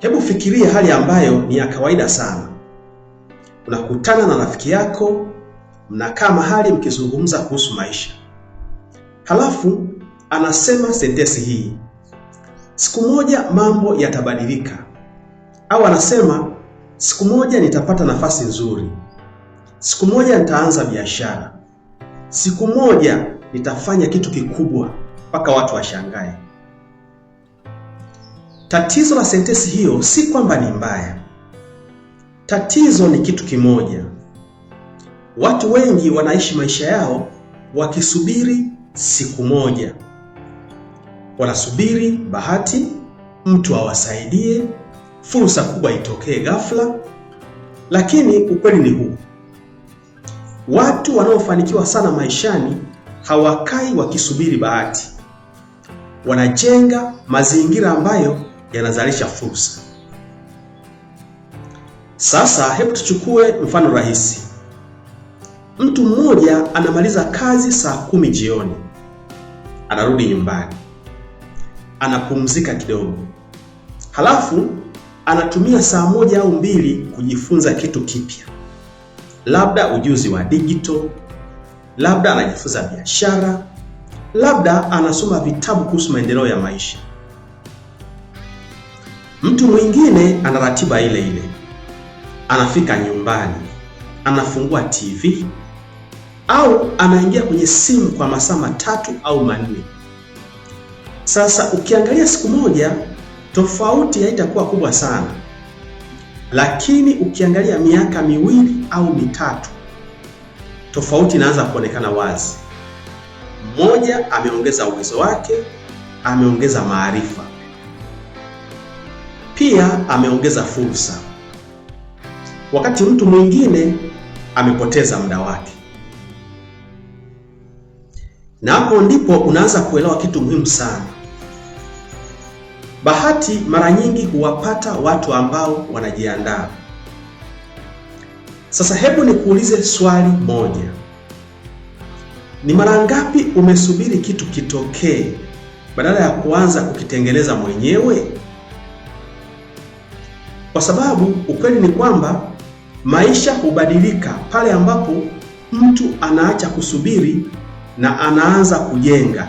Hebu fikiria hali ambayo ni ya kawaida sana. Unakutana na rafiki yako, mnakaa mahali mkizungumza kuhusu maisha. Halafu anasema sentensi hii: siku moja mambo yatabadilika. Au anasema siku moja nitapata nafasi nzuri. Siku moja nitaanza biashara. Siku moja nitafanya kitu kikubwa mpaka watu washangae. Tatizo la sentensi hiyo si kwamba ni mbaya. Tatizo ni kitu kimoja. Watu wengi wanaishi maisha yao wakisubiri siku moja. Wanasubiri bahati, mtu awasaidie, fursa kubwa itokee ghafla. Lakini ukweli ni huu: watu wanaofanikiwa sana maishani hawakai wakisubiri bahati. Wanajenga mazingira ambayo yanazalisha fursa. Sasa hebu tuchukue mfano rahisi. Mtu mmoja anamaliza kazi saa 10 jioni. Anarudi nyumbani. Anapumzika kidogo. Halafu anatumia saa 1 au 2 kujifunza kitu kipya. Labda ujuzi wa digital, labda anajifunza biashara, labda anasoma vitabu kuhusu maendeleo ya maisha. Mtu mwingine ana ratiba ile ile. Anafika nyumbani, anafungua TV au anaingia kwenye simu kwa masaa 3 au 4. Sasa ukiangalia siku moja, tofauti haitakuwa kubwa sana. Lakini ukiangalia miaka 2 au 3, tofauti inaanza kuonekana wazi. Mmoja ameongeza uwezo wake, ameongeza maarifa. Pia ameongeza fursa. Wakati mtu mwingine amepoteza muda wake. Na hapo ndipo unaanza kuelewa kitu muhimu sana. Bahati mara nyingi huwapata watu ambao wanajiandaa. Sasa hebu nikuulize swali moja. Ni mara ngapi umesubiri kitu kitokee badala ya kuanza kukitengeneza mwenyewe? Kwa sababu ukweli ni kwamba maisha hubadilika pale ambapo mtu anaacha kusubiri na anaanza kujenga.